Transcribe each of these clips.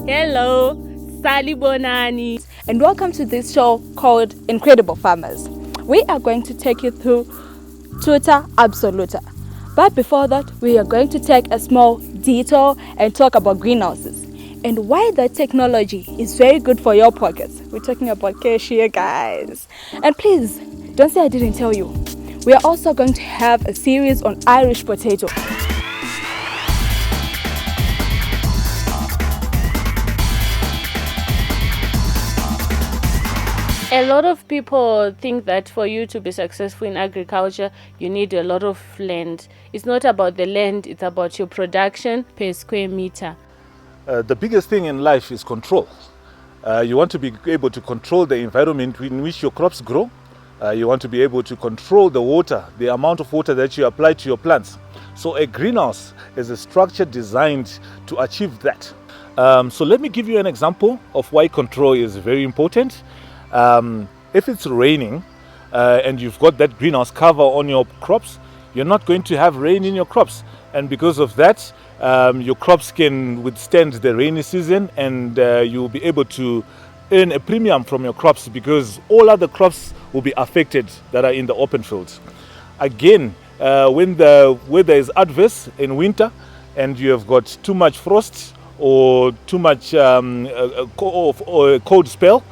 Hello, Sally Bonani. And welcome to this show called Incredible Farmers. We are going to take you through Tuta Absoluta. But before that, we are going to take a small detour and talk about greenhouses and why that technology is very good for your pockets. We're talking about cash here, guys. And please, don't say I didn't tell you. We are also going to have a series on Irish potato. A lot of people think that for you to be successful in agriculture, you need a lot of land. It's not about the land, it's about your production per square meter. The biggest thing in life is control. You want to be able to control the environment in which your crops grow. You want to be able to control the water, the amount of water that you apply to your plants. So a greenhouse is a structure designed to achieve that. So let me give you an example of why control is very important. If it's raining and you've got that greenhouse cover on your crops, you're not going to have rain in your crops. And because of that, your crops can withstand the rainy season, and you'll be able to earn a premium from your crops because all other crops will be affected that are in the open fields. Again, when the weather is adverse in winter and you have got too much frost or too much or a cold spell,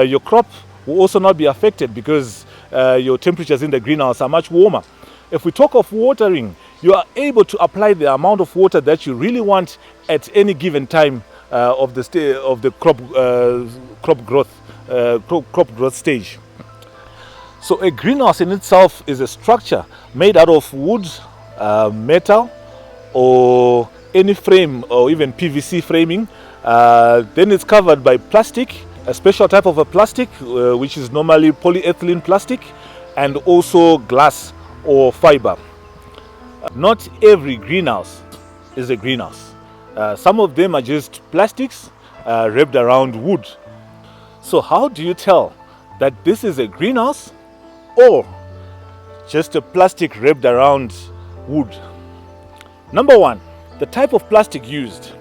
your crop will also not be affected because your temperatures in the greenhouse are much warmer. If we talk of watering, you are able to apply the amount of water that you really want at any given time of the crop growth stage. So a greenhouse in itself is a structure made out of wood, metal, or any frame, or even PVC framing. Then it's covered by plastic, a special type of a plastic, which is normally polyethylene plastic, and also glass or fiber. Not every greenhouse is a greenhouse. Some of them are just plastics wrapped around wood. So how do you tell that this is a greenhouse or just a plastic wrapped around wood? Number one, the type of plastic used.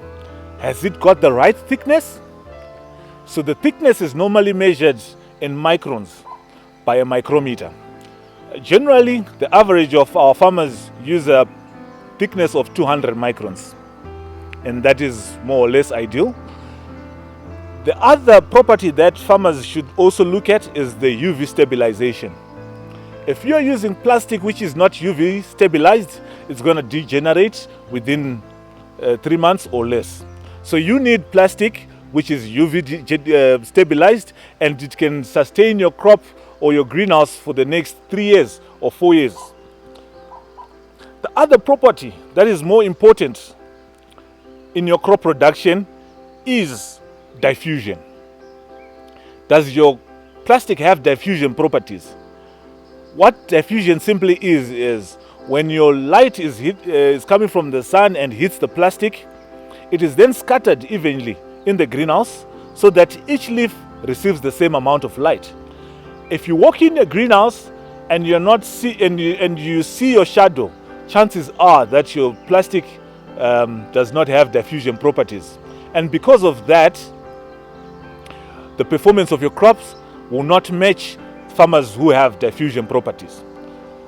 Has it got the right thickness? So the thickness is normally measured in microns by a micrometer. Generally, the average of our farmers use a thickness of 200 microns, and that is more or less ideal. The other property that farmers should also look at is the UV stabilization. If you're using plastic which is not UV stabilized, it's going to degenerate within 3 months or less. So you need plastic which is UV stabilized, and it can sustain your crop or your greenhouse for the next 3 years or 4 years. The other property that is more important in your crop production is diffusion. Does your plastic have diffusion properties? What diffusion simply is when your light is coming from the sun and hits the plastic, it is then scattered evenly in the greenhouse so that each leaf receives the same amount of light. If you walk in a greenhouse and you see your shadow, chances are that your plastic does not have diffusion properties. And because of that, the performance of your crops will not match farmers who have diffusion properties.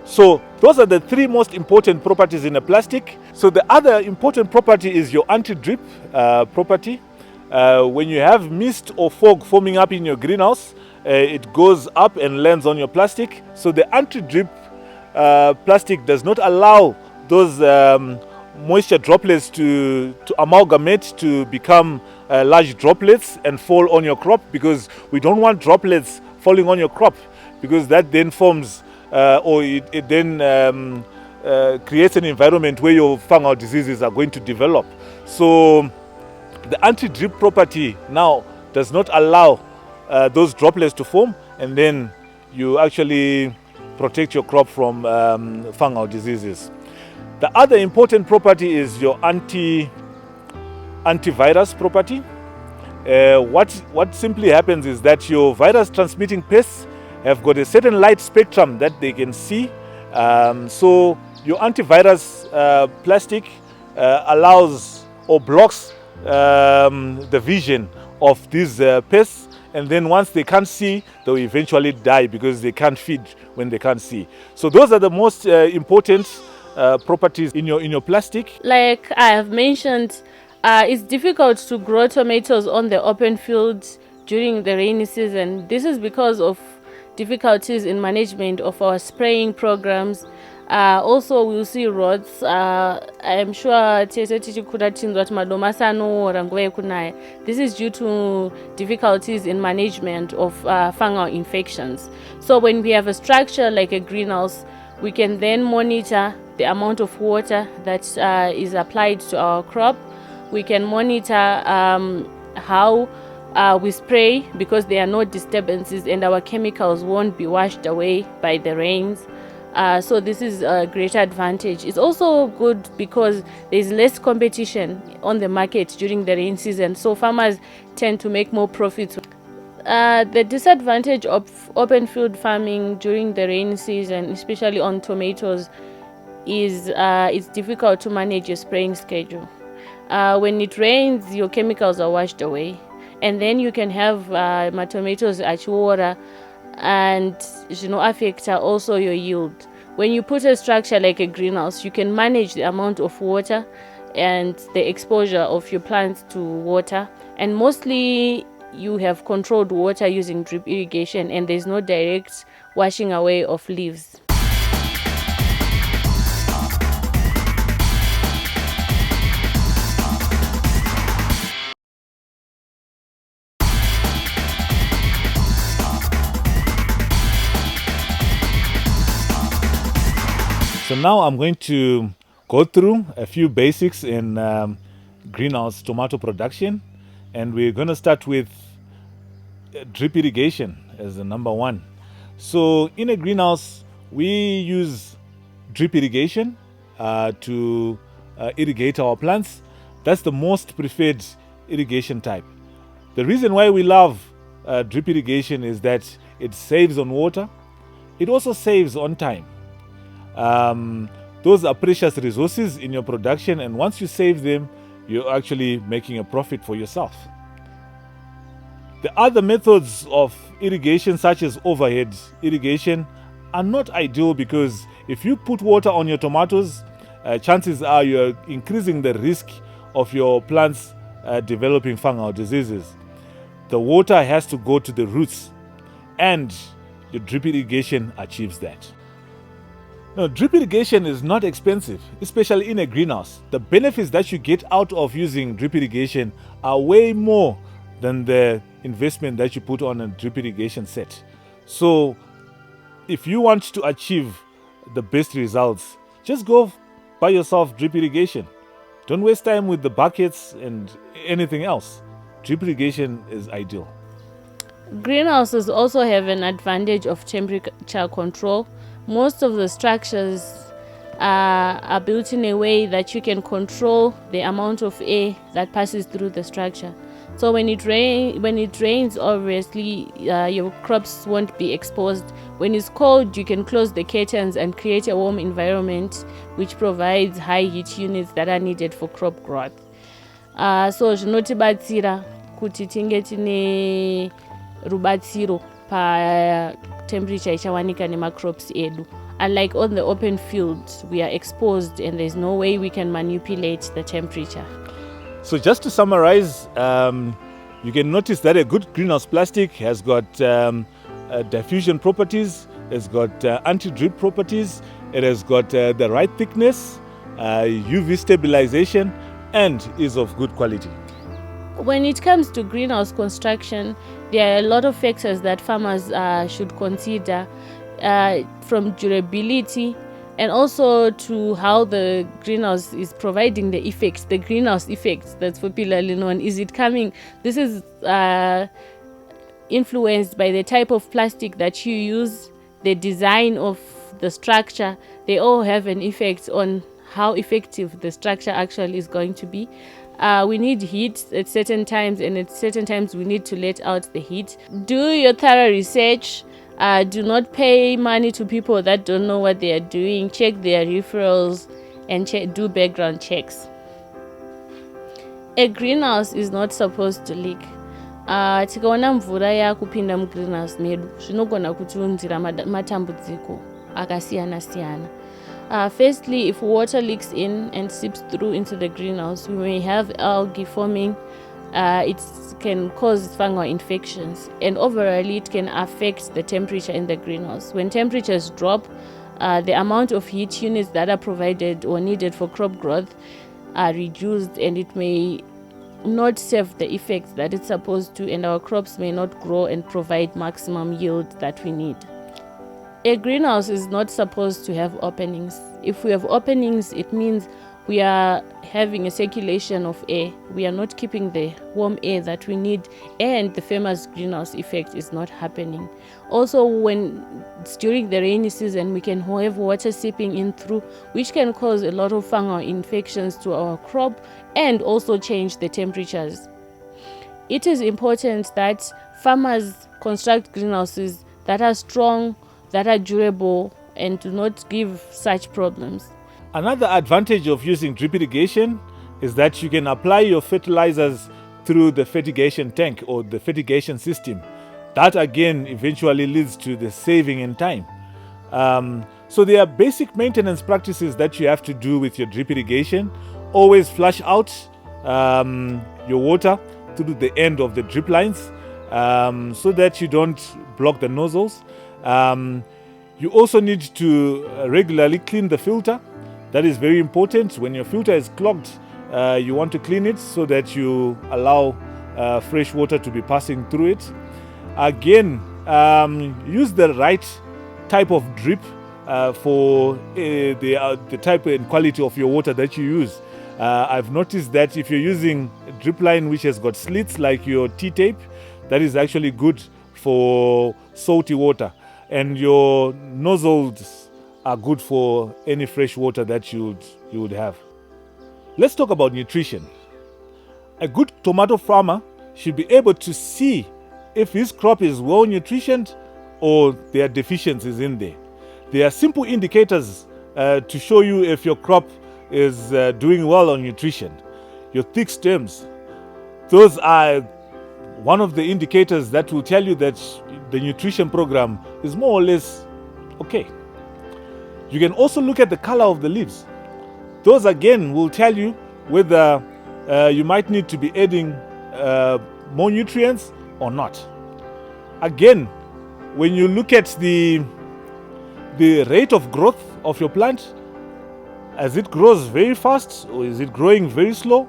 So those are the three most important properties in a plastic. So the other important property is your anti-drip property. When you have mist or fog forming up in your greenhouse, it goes up and lands on your plastic. So the anti-drip plastic does not allow those moisture droplets to amalgamate to become large droplets and fall on your crop, because we don't want droplets falling on your crop, because that then forms it then creates an environment where your fungal diseases are going to develop. So the anti-drip property now does not allow those droplets to form, and then you actually protect your crop from fungal diseases. The other important property is your antivirus property. What simply happens is that your virus transmitting pests have got a certain light spectrum that they can see. So your antivirus plastic allows or blocks the vision of these pests, and then once they can't see, they'll eventually die because they can't feed when they can't see. So those are the most important properties in your plastic. Like I have mentioned, it's difficult to grow tomatoes on the open fields during the rainy season. This is because of difficulties in management of our spraying programs. Also, we'll see rods. I am sure this is due to difficulties in management of fungal infections. So when we have a structure like a greenhouse, we can then monitor the amount of water that is applied to our crop. We can monitor how we spray, because there are no disturbances and our chemicals won't be washed away by the rains. So this is a great advantage. It's also good because there's less competition on the market during the rain season, so farmers tend to make more profits. The disadvantage of open field farming during the rainy season, especially on tomatoes, is it's difficult to manage your spraying schedule. When it rains, your chemicals are washed away, and then you can have my tomatoes at water and affect also your yield. When you put a structure like a greenhouse, you can manage the amount of water and the exposure of your plants to water, and mostly you have controlled water using drip irrigation, and there's no direct washing away of leaves. So now I'm going to go through a few basics in greenhouse tomato production, and we're going to start with drip irrigation as the number one. So in a greenhouse, we use drip irrigation to irrigate our plants. That's the most preferred irrigation type. The reason why we love drip irrigation is that it saves on water. It also saves on time. Those are precious resources in your production, and once you save them, you're actually making a profit for yourself. The other methods of irrigation, such as overhead irrigation, are not ideal, because if you put water on your tomatoes, chances are you're increasing the risk of your plants developing fungal diseases. The water has to go to the roots, and your drip irrigation achieves that. Now, drip irrigation is not expensive, especially in a greenhouse. The benefits that you get out of using drip irrigation are way more than the investment that you put on a drip irrigation set. So if you want to achieve the best results, just go buy yourself drip irrigation. Don't waste time with the buckets and anything else. Drip irrigation is ideal. Greenhouses also have an advantage of temperature control. Most of the structures are built in a way that you can control the amount of air that passes through the structure. So when it rains, obviously your crops won't be exposed. When it's cold, you can close the curtains and create a warm environment, which provides high heat units that are needed for crop growth. So zvinotibatsira kuti tinge tine rubatsiro pa temperature ichawanika nemacrops edu. Unlike on the open field, we are exposed and there's no way we can manipulate the temperature. So just to summarize, you can notice that a good greenhouse plastic has got diffusion properties, it's got anti-drip properties, it has got the right thickness, UV stabilization, and is of good quality. When it comes to greenhouse construction, there are a lot of factors that farmers should consider, from durability and also to how the greenhouse is providing the effects, the greenhouse effects that's popularly known. Is it coming? This is influenced by the type of plastic that you use, the design of the structure. They all have an effect on how effective the structure actually is going to be. We need heat at certain times, and at certain times we need to let out the heat. Do your thorough research. Do not pay money to people that don't know what they are doing. Check their referrals and do background checks. A greenhouse is not supposed to leak. Tikaona mvura yakupinda mugreenhouse medu zvinogona kutiunzira matambudziko akasiyana siyana. Firstly, if water leaks in and seeps through into the greenhouse, we may have algae forming. It can cause fungal infections, and overall it can affect the temperature in the greenhouse. When temperatures drop, the amount of heat units that are provided or needed for crop growth are reduced, and it may not serve the effects that it's supposed to, and our crops may not grow and provide maximum yield that we need. A greenhouse is not supposed to have openings. If we have openings, it means we are having a circulation of air. We are not keeping the warm air that we need, and the famous greenhouse effect is not happening. Also, when it's during the rainy season, we can have water seeping in through, which can cause a lot of fungal infections to our crop and also change the temperatures. It is important that farmers construct greenhouses that are strong, that are durable, and do not give such problems. Another advantage of using drip irrigation is that you can apply your fertilizers through the fertigation tank or the fertigation system. That again eventually leads to the saving in time. So there are basic maintenance practices that you have to do with your drip irrigation. Always flush out your water through the end of the drip lines so that you don't block the nozzles. You also need to regularly clean the filter. That is very important. When your filter is clogged, you want to clean it so that you allow fresh water to be passing through it. Again, use the right type of drip for the type and quality of your water that you use. I've noticed that if you're using a drip line which has got slits like your T-tape, that is actually good for salty water, and your nozzles are good for any fresh water that you would have. Let's talk about nutrition. A good tomato farmer should be able to see if his crop is well nutritioned or there are deficiencies in there. There are simple indicators to show you if your crop is doing well on nutrition. Your thick stems, those are one of the indicators that will tell you that the nutrition program is more or less okay. You can also look at the color of the leaves. Those again will tell you whether you might need to be adding more nutrients or not. Again, when you look at the rate of growth of your plant, as it grows very fast or is it growing very slow,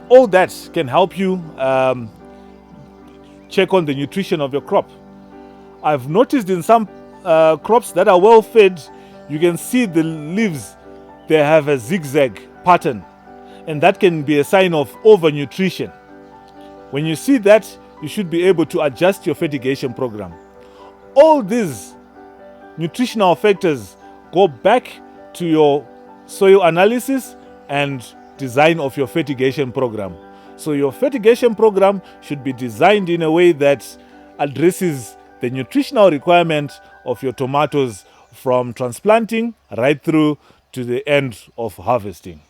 all that can help you check on the nutrition of your crop. I've noticed in some crops that are well fed, you can see the leaves, they have a zigzag pattern, and that can be a sign of overnutrition. When you see that, you should be able to adjust your fertigation program. All these nutritional factors go back to your soil analysis and design of your fertigation program. So your fertigation program should be designed in a way that addresses the nutritional requirement of your tomatoes from transplanting right through to the end of harvesting.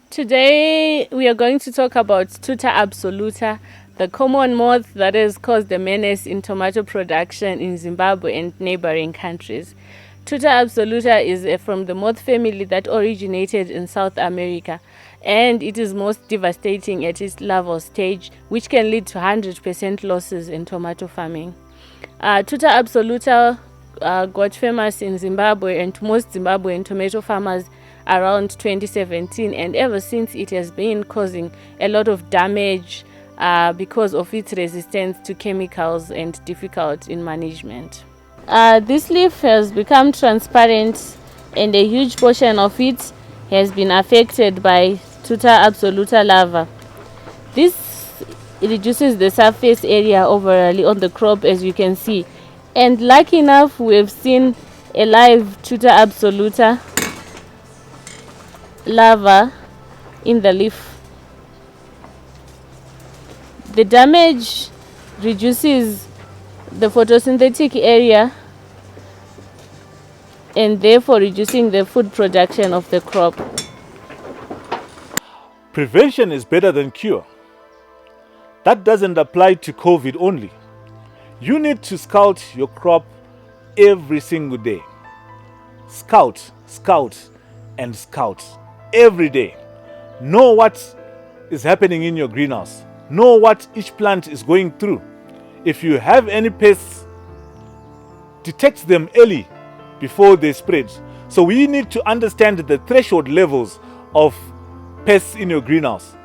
Today we are going to talk about Tuta Absoluta, the common moth that has caused a menace in tomato production in Zimbabwe and neighboring countries. Tuta Absoluta is from the moth family that originated in South America, and it is most devastating at its larval stage, which can lead to 100% losses in tomato farming. Tuta Absoluta got famous in Zimbabwe and most Zimbabwean tomato farmers around 2017, and ever since it has been causing a lot of damage because of its resistance to chemicals and difficult in management. This leaf has become transparent, and a huge portion of it has been affected by Tuta Absoluta larva. This reduces the surface area overall on the crop, as you can see, and lucky enough we've seen a live Tuta Absoluta larva in the leaf. The damage reduces the photosynthetic area and therefore reducing the food production of the crop. Prevention is better than cure. That doesn't apply to COVID only. You need to scout your crop every single day. Scout, scout, and scout every day. Know what is happening in your greenhouse. Know what each plant is going through. If you have any pests, detect them early before they spread. So we need to understand the threshold levels of pests in your greenhouse.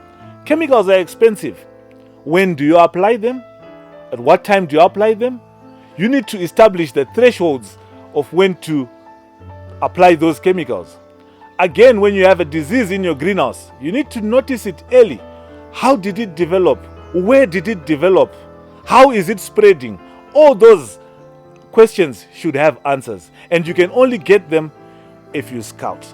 Chemicals are expensive. When do you apply them? At what time do you apply them? You need to establish the thresholds of when to apply those chemicals. Again, when you have a disease in your greenhouse, you need to notice it early. How did it develop? Where did it develop? How is it spreading? All those questions should have answers, and you can only get them if you scout.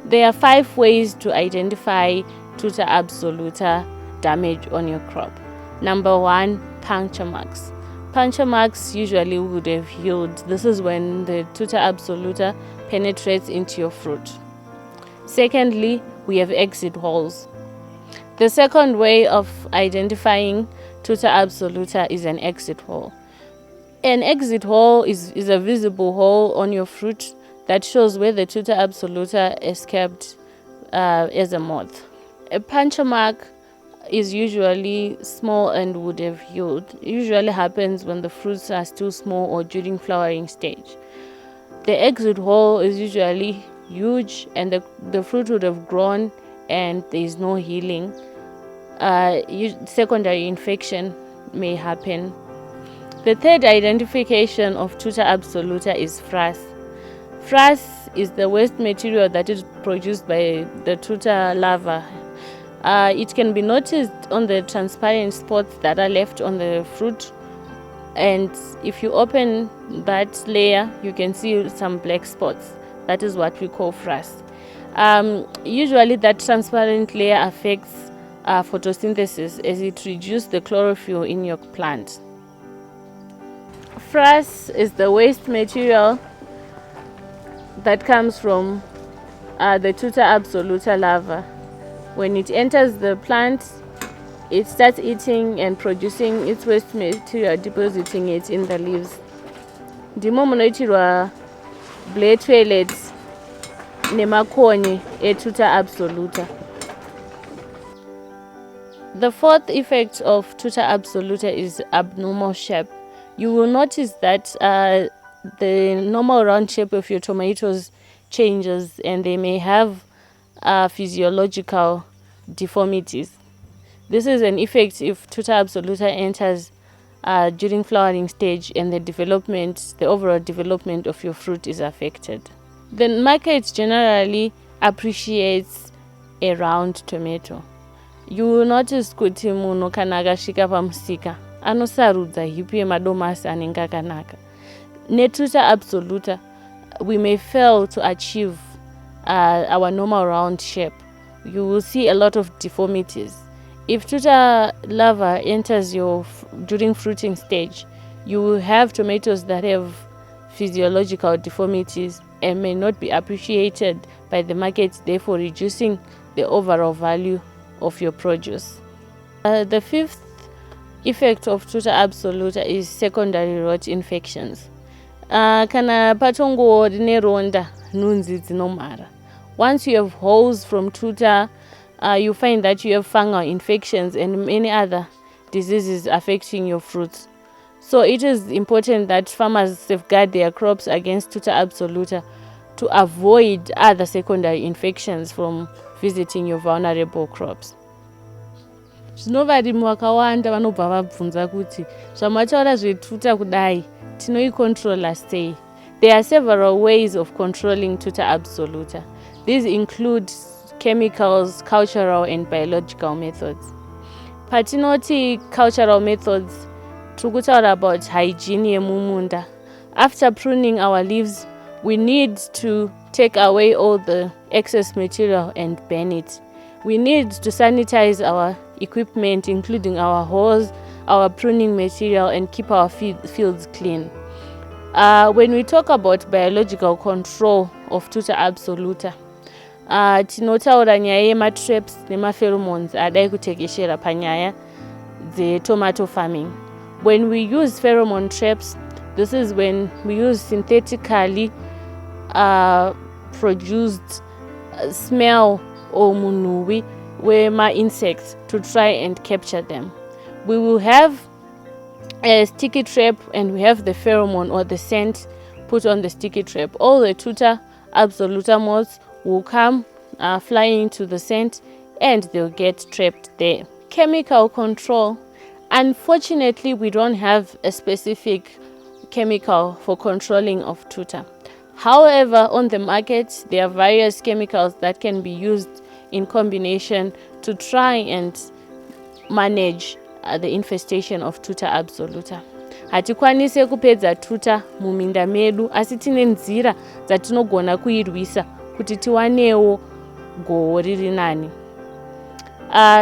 There are 5 ways to identify Tuta Absoluta damage on your crop. Number 1, puncture marks. Puncture marks usually would have healed. This is when the Tuta Absoluta penetrates into your fruit. Secondly, we have exit holes. The second way of identifying Tuta Absoluta is an exit hole. An exit hole is a visible hole on your fruit that shows where the Tuta Absoluta escaped as a moth. A puncture mark is usually small and would have healed. It usually happens when the fruits are still small or during flowering stage. The exit hole is usually huge and the fruit would have grown and there is no healing. Secondary infection may happen. The third identification of Tuta Absoluta is frass. Frass is the waste material that is produced by the Tuta larva. It can be noticed on the transparent spots that are left on the fruit, and if you open that layer, you can see some black spots. That is what we call frass. Usually that transparent layer affects photosynthesis as it reduces the chlorophyll in your plant. Frass is the waste material that comes from the Tuta Absoluta larva. When it enters the plant, it starts eating and producing its waste material, depositing it in the leaves. Ndimo munoitirwa blade toilets nemakonye eTuta Absoluta. The fourth effect of Tuta Absoluta is abnormal shape. You will notice that the normal round shape of your tomatoes changes and they may have physiological deformities. This is an effect if Tuta Absoluta enters during flowering stage and the overall development of your fruit is affected. The market generally appreciates a round tomato. You will notice kuti munhu kana akasvika pamusika anosarudza hipi yemadomasi anenge akanaka. NeTuta Absoluta, we may fail to achieve our normal round shape. You will see a lot of deformities. If Tuta larva enters during fruiting stage, you will have tomatoes that have physiological deformities and may not be appreciated by the market, therefore reducing the overall value of your produce. The fifth effect of Tuta Absoluta is secondary rot infections. Kana patongo rineronda nunzi dzinomhara. Once you have holes from Tuta, you find that you have fungal infections and many other diseases affecting your fruits. So it is important that farmers safeguard their crops against Tuta Absoluta to avoid other secondary infections from visiting your vulnerable crops. Zvino varimi vakawanda vanobva vabvunza kuti zvamataura zvetuta kudai tinoicontrola sei? There are several ways of controlling Tuta Absoluta. These include chemicals, cultural and biological methods. Patinoti cultural methods, tikutaura about hygiene yemumunda. After pruning our leaves, we need to take away all the excess material and burn it. We need to sanitize our equipment, including our hose, our pruning material, and keep our fields clean. When we talk about biological control of Tuta Absoluta, tinotaura nyaya yematraps nemapheromones adai kutekeshera panyaya tomato farming. When we use pheromone traps, this is when we use synthetically produced smell or munuwi wema insects to try and capture them. We will have a sticky trap and we have the pheromone or the scent put on the sticky trap. All the Tuta Absoluta moths will come flying to the scent and they'll get trapped there. Chemical control. Unfortunately, we don't have a specific chemical for controlling of Tuta. However, on the market, there are various chemicals that can be used in combination to try and manage the infestation of Tuta Absoluta. Hatikwanise kupedza tuta muminda medu, asi tine nzira dzatinogona kuirwisa kuti tiwanewo gohwo riri nani.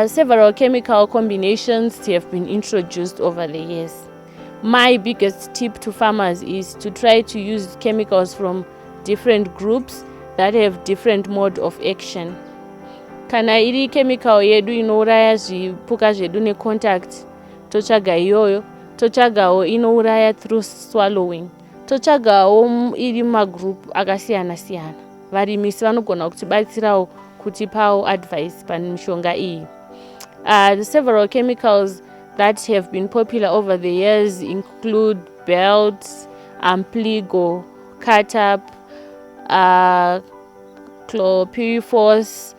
Several chemical combinations have been introduced over the years. My biggest tip to farmers is to try to use chemicals from different groups that have different mode of action. Kana iri chemical yedu inouraya zvipuka zvedu necontact, totsvaga iyoyo. Totsvagawo inouraya through swallowing. Totsvagawo iri magroup akasiyana siyana. Varimisi vanogona kutibatsirawo kutipawo advice pamishonga iyi. The several chemicals that have been popular over the years include belt, ampligo, catap, chlorpyrifos.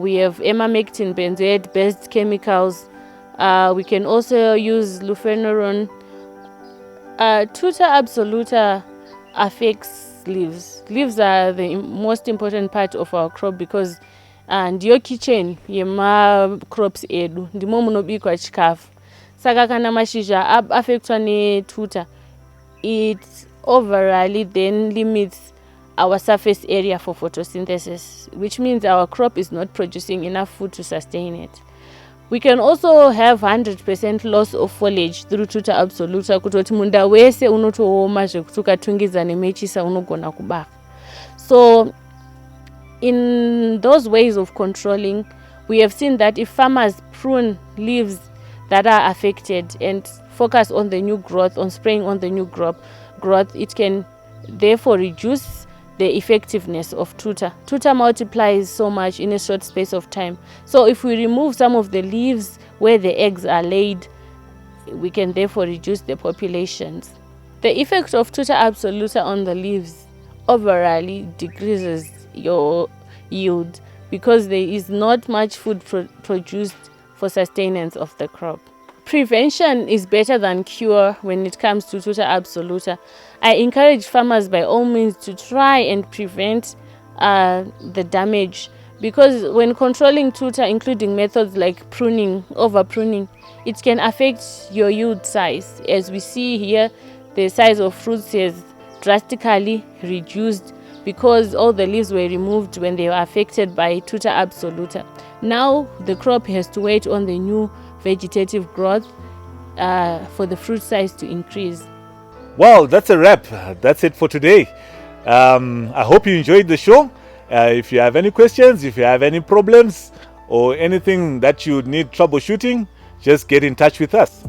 We have emamectin benzoate based chemicals. We can also use lufenuron. Tuta Absoluta affects leaves. Leaves are the most important part of our crop because ndiyo kitchen yema crops edu, ndimo munobikwa chikafu. Saka kana mashizha affectwa netuta, it overall then limits our surface area for photosynthesis, which means our crop is not producing enough food to sustain it. We can also have 100% loss of foliage through Tuta Absoluta, kutoti munda wese unotooma zvekuti ukatungidza nemechisa unogona kubaka. So in those ways of controlling, we have seen that if farmers prune leaves that are affected and focus on the new growth, on spraying on the new growth, it can therefore reduce the effectiveness of Tuta. Tuta multiplies so much in a short space of time. So if we remove some of the leaves where the eggs are laid, we can therefore reduce the populations. The effect of Tuta Absoluta on the leaves overall decreases your yield because there is not much food produced for sustenance of the crop. Prevention is better than cure when it comes to Tuta Absoluta. I encourage farmers by all means to try and prevent the damage, because when controlling Tuta, including methods like pruning, over pruning, it can affect your yield size. As we see here, the size of fruits has drastically reduced because all the leaves were removed when they were affected by Tuta Absoluta. Now the crop has to wait on the new vegetative growth for the fruit size to increase. Well, that's a wrap. That's it for today. I hope you enjoyed the show. If you have any questions, if you have any problems or anything that you need troubleshooting, just get in touch with us.